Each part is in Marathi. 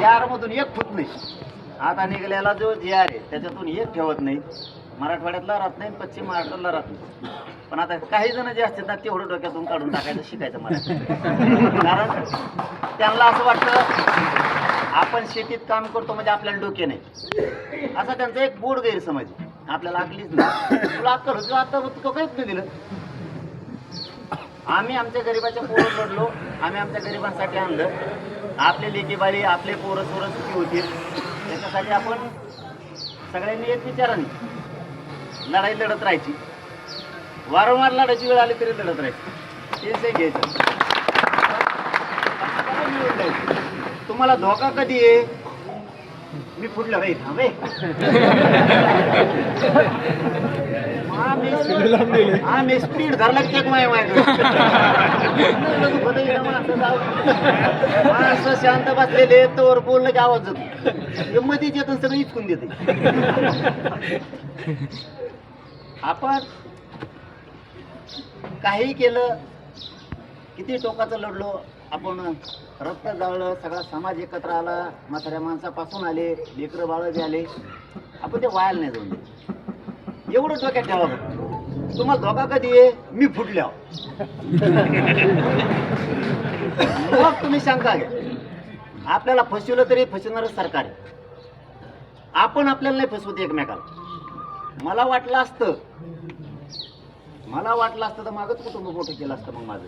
JR मधून एक फूट नाही. आता निघालेला जो JR आहे त्याच्यातून एक ठेवत नाही. मराठवाड्यातला राहत नाही, पश्चिम महाराष्ट्रातला राहत नाही. पण आता काही जण जे असतात ना तेवढं डोक्यातून काढून टाकायचं शिकायचं मला. कारण त्यांना असं वाटतं आपण शेतीत काम करतो म्हणजे आपल्याला डोके नाही, असा त्यांचा एक बोड गैरसमज आहे. आपल्याला आकलीच नाही. तुला अक्कल होती आता तो काहीच नाही दिलं. आम्ही आमच्या गरिबाच्या पोरं लढलो, आम्ही आमच्या गरिबांसाठी आणलं. आपले लेकीबाळी आपले पोरं सोरं सुखी होतील त्याच्यासाठी आपण सगळ्यांनी एक विचाराने लढाई लढत राहायची. वारंवार लढायची वेळ आली तरी लढत राहायची. तेच घ्यायचं. तुम्हाला धोका कधी आहे? मी फुटलं रे थांबे. आम्ही स्पीड धरला चेक माणसं शांत बसलेले तोवर बोलणं की आवाज जातो. मध्येच येतं सगळं इचकून देते. आपण काही केलं, किती टोकाचं लढलो, आपण रक्त जाळलं, सगळा समाज एकत्र आला, म्हाताऱ्या माणसापासून आले, लेकरं बाळ जे आले, आपण ते वायाला नाही जाऊन. एवढं डोक्यात ठेवा. तुम्हाला धोका कधी आहे? मी फुटल्यावर. मग तुम्ही शंका घ्या. आपल्याला फसवलं तरी फसवणारं सरकार आहे. आपण आपल्याला नाही फसवत एकमेकाला. मला वाटलं असतं तर मागच कुटुंब मोठं केलं असतं. मग माझं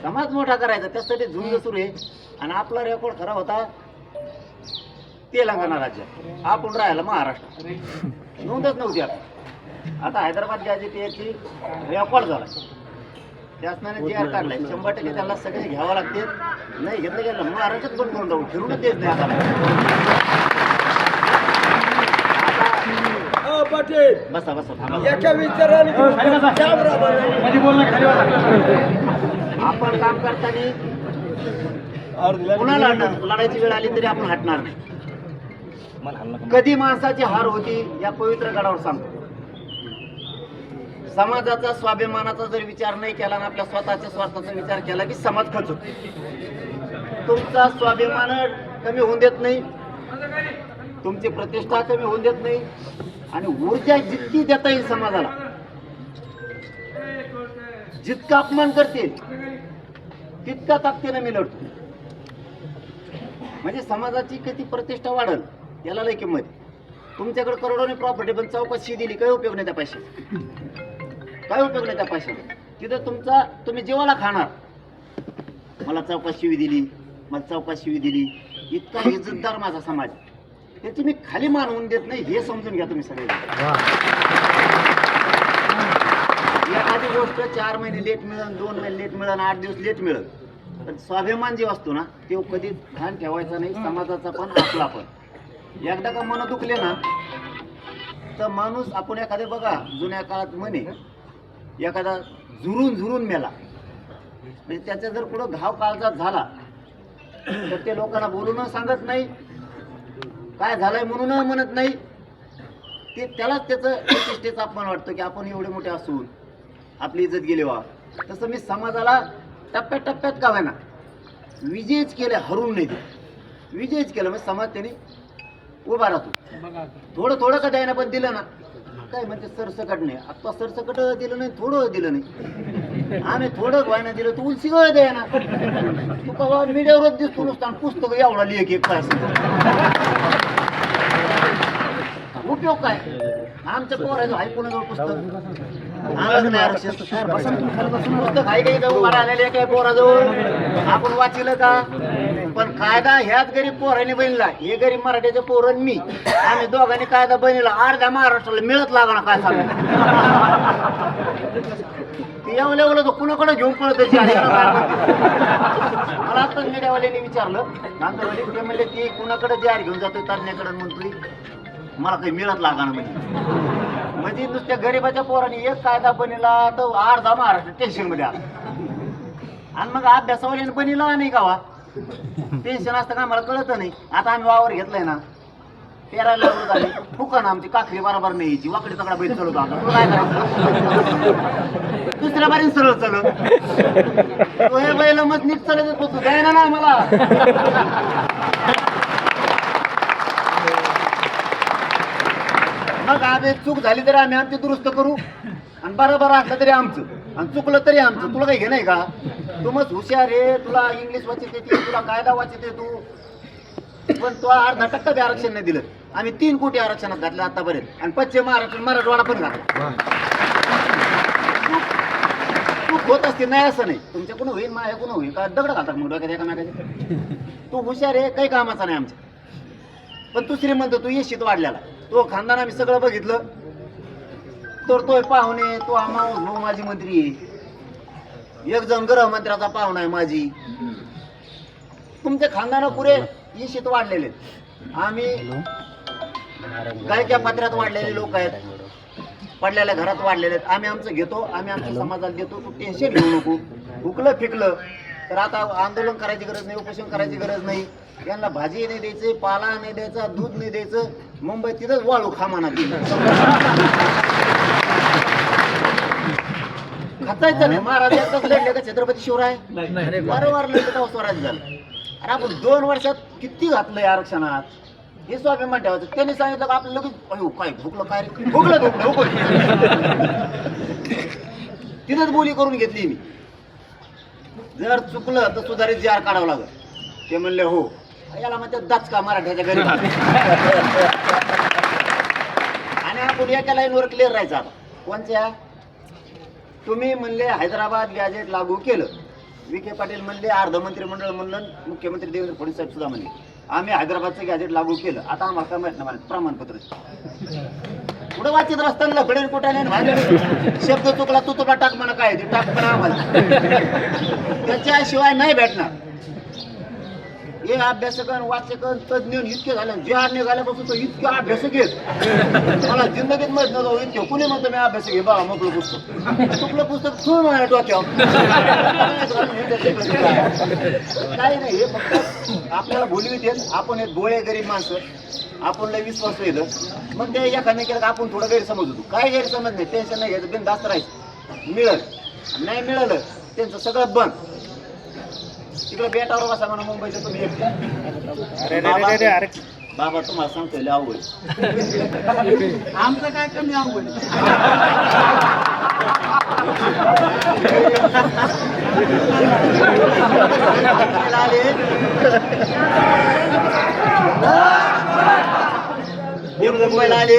समाज मोठा करायचा त्यासाठी झुंज सुरू आहे. आणि आपला रेकॉर्ड खरा होता तेलंगणा राज्यात, आपण राहायला महाराष्ट्र. नोंदच नव्हती. आता हैदराबाद गॅजेटियरची रेकॉर्ड झाला. शासनाने JR काढलाय. 100% त्याला सगळे घ्यावं लागते. नाही घेतलं गेलं महाराष्ट्रात पण करून जाऊ फिरूनच देत नाही. बसा आपण काम करताना कुणाला लढायची वेळ आली तरी आपण हटणार नाही. कधी माणसाची हार होती या पवित्र गडावर सांगतो. समाजाचा स्वाभिमानाचा जर विचार नाही केला ना आपल्या स्वतःच्या स्वार्थाचा विचार केला की समाज खचतो. तुमचा स्वाभिमान कमी होऊन देत नाही, तुमची प्रतिष्ठा कमी होऊन देत नाही. आणि ऊर्जा जितकी देता येईल समाजाला, जितका अपमान करतील तितका ताकदीने मी लढतो. म्हणजे समाजाची किती प्रतिष्ठा वाढल याला लय किंमत. तुमच्याकडे करोडोनी प्रॉपर्टी पण चौकशी दिली काय उपयोग नाही त्या पैशाचा. काय उपयोग नाही त्या पैशाचा. तिथं तुम्ही जेवायला खाणार. मला चौकशी दिली, मला चौकशी दिली. इतका इज्जतदार माझा समाज, त्याची मी खाली मानवून देत नाही हे समजून घ्या तुम्ही सगळे. एखादी गोष्ट 4 महिने लेट मिळेल, 2 महिने लेट मिळेल, 8 दिवस लेट मिळेल, पण स्वाभिमान जे असतो ना ते कधी ध्यान ठेवायचा नाही. समाजाचा पण आपला पण. एकदा का मन दुखले ना तर माणूस, आपण एखादे बघा जुन्या काळात म्हणे एखादा झुरून मेला म्हणजे त्याचा जर कुठं घाव काळजात झाला तर ते लोकांना बोलून सांगत नाही, काय झालंय म्हणून म्हणत नाही. ते त्यालाच त्याचं प्रतिष्ठेचा अपमान वाटतो की आपण एवढे मोठे असून आपली इज्जत गेली वा. तसं मी समाजाला टप्प्याटप्प्यात का होईना विजयच केले, हरून नाही ते विजयच केलं. म्हणजे समाज त्याने उभा राहतो. थोडं थोडं का द्यायना पण दिलं ना काय म्हणते सरसकट नाही. आता सरसकट दिलं नाही, थोडं दिलं नाही. आम्ही थोडं व्हायना दिलं तू उलसी गळ द्याय ना. तू कवा मीडियावरच दिसतो नुसतं पुस्तक एवढा लिह एक काय उपयोग काय. आमच्या पोराचं आहे कोणाजवळ पुस्तक पुस्तक आहे काही उभा आलेले काय पोराजवळ आपण वाचिलं का. पण कायदा ह्याच गरीब पोराने बनला. हे गरीब मराठ्याचे पोरण मी आम्ही दोघांनी कायदा बनला. अर्ध्या महाराष्ट्राला मिळत लागणार काय सांग. एवढं तो कुणाकडे घेऊन पळत. मला आताच मीडियावाल्यांनी विचारलं नांदरवाडी, ते म्हणले की कुणाकडे JR घेऊन जातोय तज्ञाकडे म्हणतोय मला काही मिळत लागणार. म्हणजे नुसत्या गरीबाच्या पोराने एक कायदा बनला तर अर्धा महाराष्ट्र टेन्शन मध्ये आला. आणि मग अभ्यासावाल्याने बनला नाही का वा टेन्शन असतं का आम्हाला कळत नाही. आता आम्ही वावर घेतलाय ना पेरायला लागलो झाली फुकन आमची काकडी बरोबर नाही यायची वाकडी तकडा बैल चालवतो आता तुला काय करायचं दुसऱ्या बारीन सरळ चालत तो हे बैल मग नीट चालत होतो द्यायला ना मला मग आम्ही चूक झाली तरी आम्ही आमची दुरुस्त करू आणि बरोबर असलं तरी आमचं आणि चुकलं तरी आमचं तुला काही घे नाही का तू मग हुशार आहे तुला इंग्लिश वाचित येते तुला कायदा वाचित तू पण तो 0.5% बी आरक्षण नाही दिलं आम्ही 3 कोटी आरक्षणात घातलं आतापर्यंत आणि पश्चिम महाराष्ट्र मराठवाडा पण घातला चूक होत असते नाही असं नाही तुमच्या कोण होईल माझ्या कोण होईल का दगड घालतात मग डोक्यात एकामेकाचे तू हुशार आहे काही कामाचा नाही आमच्या पण तू श्रीमंत तू येशीत वाढल्याला तो खानदान आम्ही सगळं बघितलं तर तो पाहुणे तो भाऊ माझी मंत्री आहे एक जण गृहमंत्र्याचा पाहुणा आहे माझी तुमचे खानदान पुरे येशीत वाढलेले आम्ही गायच्या पात्र्यात वाढलेले लोक आहेत पडलेल्या घरात वाढलेले आहेत आम्ही आमचं घेतो आम्ही आमच्या समाजाला देतो तू टेन्शन घेऊ नको हुकलं फिकलं तर आता आंदोलन करायची गरज नाही उपोषण करायची गरज नाही यांना भाजी नाही द्यायची पाला नाही द्यायचा दूध नाही द्यायचं मुंबईत तिथंच वाळू खामाना खाचायचं नाही महाराज एकदाच लढले का छत्रपती शिवराय वारंवार लढले तेव्हा स्वराज्य झालं अरे आपण 2 वर्षात किती घातलंय आरक्षणात हे स्वाभिमान ठेवायचं त्यांनी सांगितलं का आपलं लगेच अयो काय भुकलं काय भुकलं तिथंच बोली करून घेतली मी जर चुकलं तर सुधारित जार काढावं लागत ते म्हणले हो याला म्हणतात दाचका मराठ्याच्या घरी आणि आपण एका लाईनवर क्लिअर राहायचं आता कोणत्या तुम्ही म्हणले हैदराबाद गॅजेट लागू केलं विखे पाटील म्हणले अर्ध मंत्रिमंडळ म्हणलं मुख्यमंत्री देवेंद्र फडणवीस साहेब सुद्धा म्हणले आम्ही हैदराबादचं गॅजेट लागू केलं आता आम्हाला काय माहित नाही प्रमाणपत्र पुढे वाचित रस्त्याला लफडेन कुठाने शब्द चुकला तू तुला टाक म्हणा काय ते टाक म्हणा आम्हाला त्याच्याशिवाय नाही भेटणार हे अभ्यासकन वाचकन तज्ञ इतके झाले जे निघाल्यापासून तो इतके अभ्यासक आहेत मला जिंदगीत माहित नव्हतं इतके कुणी म्हणतो मी अभ्यासक घे बाबा मोकळं पुस्तक चुकलं पुस्तक तू म्हणा डोक्यावर काही नाही हे फक्त आपल्याला बोलवीत येत आपण एक गोळे गरीब माणसं आपण लय विश्वास येतं मग ते एखाद्या केलं का आपण थोडं गैरसमज होतो काय गैरसमज नाही टेन्शन नाही घ्यायचं बिनधास्त राहायचं मिळत नाही मिळालं त्यांचं सगळं बंद तिकडे बेटावर बसा म्हणा मुंबईचं तुम्ही बाबा तुम्हाला सांगतोय लय आवड आमचं काय कमी आवड मुंबईला आले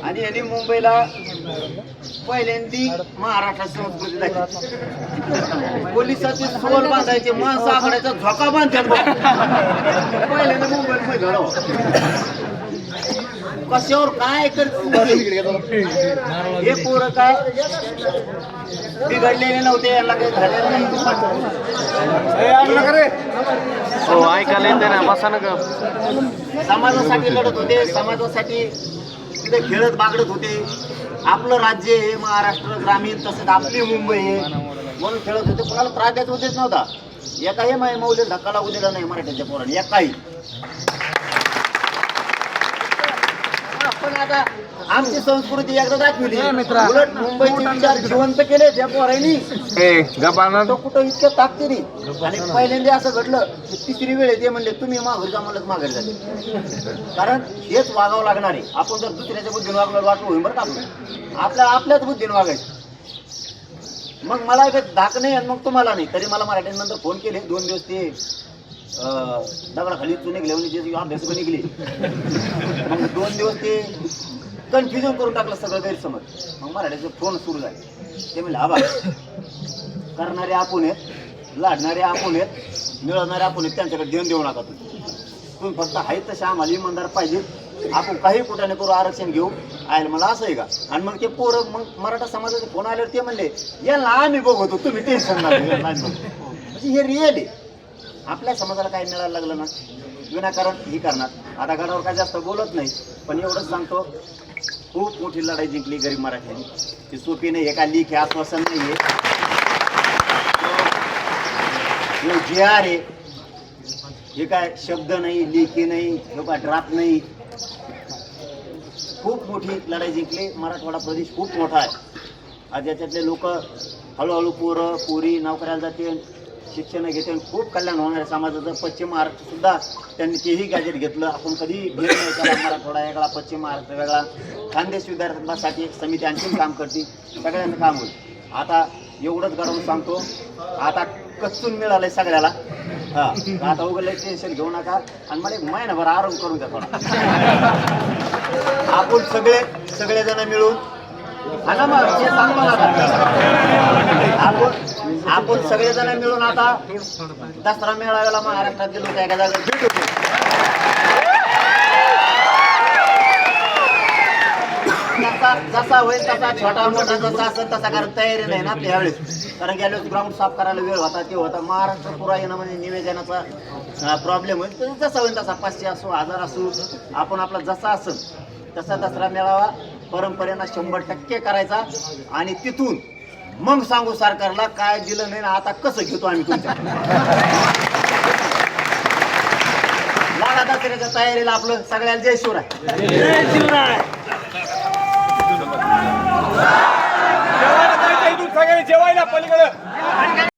आणि यांनी मुंबईला पहिल्यांदी महाराष्ट्र संस्कृती दाखवली पोलिसाचे सोल बांधायचे माणसं आखड्याचा झोका बांधतात पहिल्यांदा मुंबईत झालं कशावर काय करत हे पोरं काय बिघडलेले नव्हते यांना काही झालेलं नाही हो ऐकायला येते ना बसा ना समाजासाठी लढत होते समाजासाठी तिथे खेळत बागडत होते आपलं राज्य आहे महाराष्ट्र ग्रामीण तसंच आपली मुंबई आहे म्हणून खेळत होते कोणाला त्रास द्यायचा उद्देश नव्हता एकाही मौल्य धक्का लागू दिला नाही मराठ्याच्या पोरांनी एकाही पण आता आमची संस्कृती एकदा दाखवली उलट मुंबईचे विचार जिवंत केले त्या पोरांनी तो कुठं इतक्या ताकदीने आणि पहिल्यांदा असं घडलं तिसरी वेळ ते म्हणले तुम्ही माघारी जा म्हणलं माघारी जाते कारण हेच वागावं लागणार आहे आपण जर दुसऱ्याच्या बुद्धीने वागलं वाटलं होईल बरं का आपल्याच बुद्धीने वागायचं मग मला एक धाक नाही आणि मग तुम्हाला नाही तरी मला मराठ्यांनंतर फोन केले 2 दिवस ते दगडाखाली चुने घेऊन अभ्यास पण निघले मग 2 दिवस ते कन्फ्युजन करून टाकलं सगळं गैरसमज मग मराठ्याचे फोन सुरू झाले ते म्हणले आबा करणारे आपण आहेत लढणारे आपण आहेत मिळवणारे आपण आहेत त्यांच्याकडे देऊ नका तुम्ही फक्त आहे तसे आम्हाला इमानदार पाहिजे आपण काही कुठे करू आरक्षण घेऊ आयला मला असं आहे का आणि मग ते पोरं मग मराठा समाजाचे फोन आल्यावर ते म्हणले यांना आम्ही बघतो तुम्ही टेन्शन म्हणजे हे रिअल आहे आपल्या समाजाला काय मिळायला लागलं ना विनाकारण ही करणार आता गडावर काय जास्त बोलत नाही पण एवढंच सांगतो खूप मोठी लढाई जिंकली गरीब मराठ्यांनी ती सोपी नाही एका लिख हे आश्वासन नाहीये जे आहे हे काय शब्द नाही लिखी नाही हे काय ड्राफ्ट नाही खूप मोठी लढाई जिंकली. मराठवाडा प्रदेश खूप मोठा आहे. आज याच्यातले लोक हळूहळू पोरं पोरी नोकऱ्याला जाते, शिक्षण घेते, खूप कल्याण होणार आहे समाजाचं. पश्चिम महाराष्ट्र सुद्धा त्यांनी तेही गॅजेट घेतलं. आपण कधी घेत नाही त्याला. मराठवाडा वेगळा, पश्चिम महाराष्ट्र वेगळा. खानदेश विद्यार्थ्यांसाठी एक समिती आणखीन काम करते. सगळ्यांचं काम होईल. आता एवढंच घडवून सांगतो, आता कसून मिळालंय सगळ्याला. आता उघडलं टेन्शन घेऊ नका आणि मला एक महिनाभर आराम करून द्या थोडा. आपण सगळेजण मिळून हा ना मग ते सांगतो ना आता. आपण सगळेजण मिळून आता दसरा मेळाव्याला महाराष्ट्रातील लोक एका जागेवर भेटू. जसा होईल तसा छोटा मोठा जसा असेल तसा, कारण तयारी नाही ना त्यावेळेस. कारण गेल्यावेळेस ग्राउंड साफ करायला वेळ होता, ते होता. महाराष्ट्र पुरा येणं म्हणजे निवेदनाचा प्रॉब्लेम होईल. तर जसा होईल तसा 500 असो 1000 असो, आपण आपला जसा असेल तसा दसरा मेळावा परंपरेनं 100% करायचा. आणि तिथून मग सांगू सरकारला काय दिलं नाही ना आता कसं घेतो आम्ही तुमच्या. लागा दसऱ्याच्या तयारीला आपलं सगळ्याला जय शिवराय. जय शिवराय. जेवायला जायचं इथून सगळे जेवायला पलीकडे.